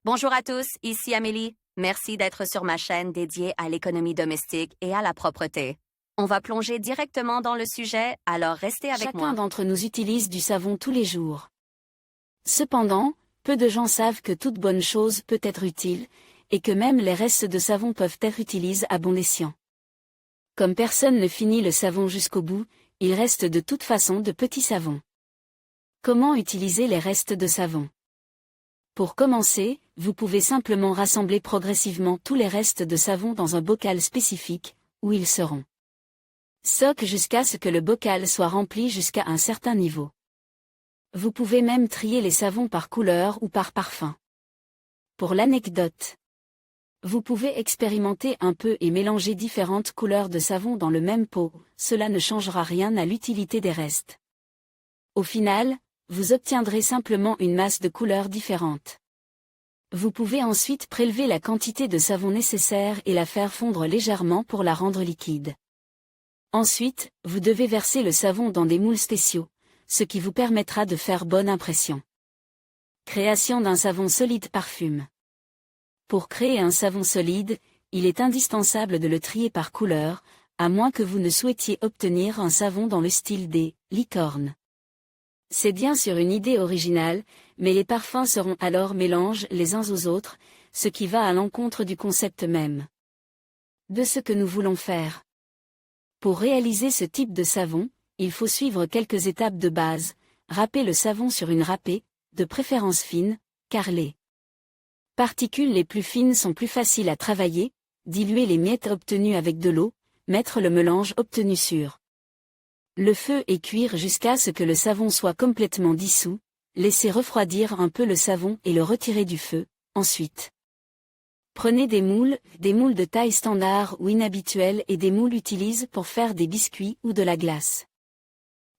Bonjour à tous, ici Amélie. Merci d'être sur ma chaîne dédiée à l'économie domestique et à la propreté. On va plonger directement dans le sujet, alors restez avec moi. Chacun d'entre nous utilise du savon tous les jours. Cependant, peu de gens savent que toute bonne chose peut être utile, et que même les restes de savon peuvent être utilisés à bon escient. Comme personne ne finit le savon jusqu'au bout, il reste de toute façon de petits savons. Comment utiliser les restes de savon? Pour commencer, vous pouvez simplement rassembler progressivement tous les restes de savon dans un bocal spécifique, où ils seront stock jusqu'à ce que le bocal soit rempli jusqu'à un certain niveau. Vous pouvez même trier les savons par couleur ou par parfum. Pour l'anecdote, vous pouvez expérimenter un peu et mélanger différentes couleurs de savon dans le même pot, cela ne changera rien à l'utilité des restes. Au final, vous obtiendrez simplement une masse de couleurs différentes. Vous pouvez ensuite prélever la quantité de savon nécessaire et la faire fondre légèrement pour la rendre liquide. Ensuite, vous devez verser le savon dans des moules spéciaux, ce qui vous permettra de faire bonne impression. Création d'un savon solide parfume. Pour créer un savon solide, il est indispensable de le trier par couleur, à moins que vous ne souhaitiez obtenir un savon dans le style des licornes. C'est bien sûr une idée originale, mais les parfums seront alors mélanges les uns aux autres, ce qui va à l'encontre du concept même de ce que nous voulons faire. Pour réaliser ce type de savon, il faut suivre quelques étapes de base, râper le savon sur une râpée, de préférence fine, car les particules les plus fines sont plus faciles à travailler, diluer les miettes obtenues avec de l'eau, mettre le mélange obtenu sur le feu et cuire jusqu'à ce que le savon soit complètement dissous, laisser refroidir un peu le savon et le retirer du feu, ensuite. Prenez des moules de taille standard ou inhabituelle et des moules utilisés pour faire des biscuits ou de la glace.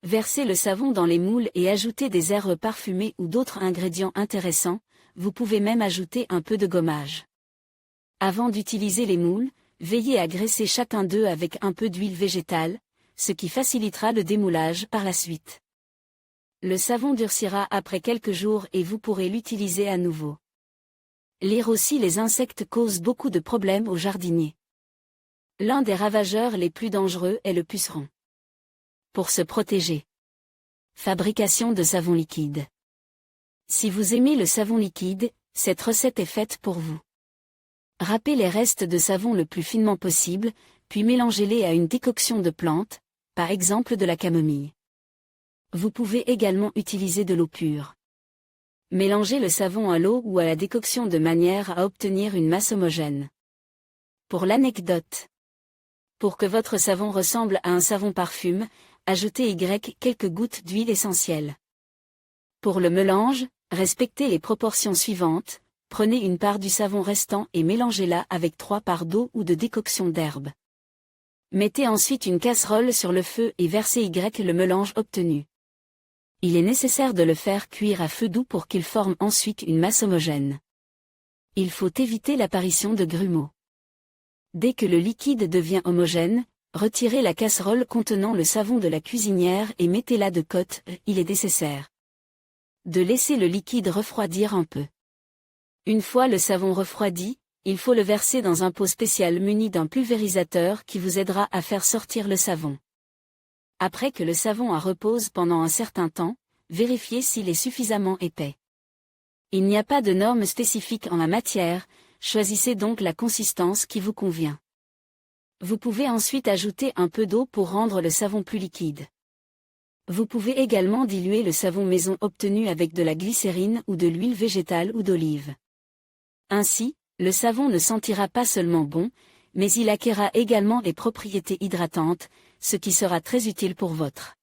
Versez le savon dans les moules et ajoutez des herbes parfumées ou d'autres ingrédients intéressants, vous pouvez même ajouter un peu de gommage. Avant d'utiliser les moules, veillez à graisser chacun d'eux avec un peu d'huile végétale, ce qui facilitera le démoulage par la suite. Le savon durcira après quelques jours et vous pourrez l'utiliser à nouveau. Lire aussi les insectes causent beaucoup de problèmes aux jardiniers. L'un des ravageurs les plus dangereux est le puceron. Pour se protéger. Fabrication de savon liquide. Si vous aimez le savon liquide, cette recette est faite pour vous. Râpez les restes de savon le plus finement possible, puis mélangez-les à une décoction de plantes, par exemple de la camomille. Vous pouvez également utiliser de l'eau pure. Mélangez le savon à l'eau ou à la décoction de manière à obtenir une masse homogène. Pour l'anecdote. Pour que votre savon ressemble à un savon parfum, ajoutez quelques gouttes d'huile essentielle. Pour le mélange, respectez les proportions suivantes, prenez une part du savon restant et mélangez-la avec 3 parts d'eau ou de décoction d'herbe. Mettez ensuite une casserole sur le feu et versez le mélange obtenu. Il est nécessaire de le faire cuire à feu doux pour qu'il forme ensuite une masse homogène. Il faut éviter l'apparition de grumeaux. Dès que le liquide devient homogène, retirez la casserole contenant le savon de la cuisinière et mettez-la de côté, il est nécessaire de laisser le liquide refroidir un peu. Une fois le savon refroidi, il faut le verser dans un pot spécial muni d'un pulvérisateur qui vous aidera à faire sortir le savon. Après que le savon repose pendant un certain temps, vérifiez s'il est suffisamment épais. Il n'y a pas de normes spécifiques en la matière, choisissez donc la consistance qui vous convient. Vous pouvez ensuite ajouter un peu d'eau pour rendre le savon plus liquide. Vous pouvez également diluer le savon maison obtenu avec de la glycérine ou de l'huile végétale ou d'olive. Ainsi, le savon ne sentira pas seulement bon, mais il acquérera également les propriétés hydratantes, ce qui sera très utile pour votre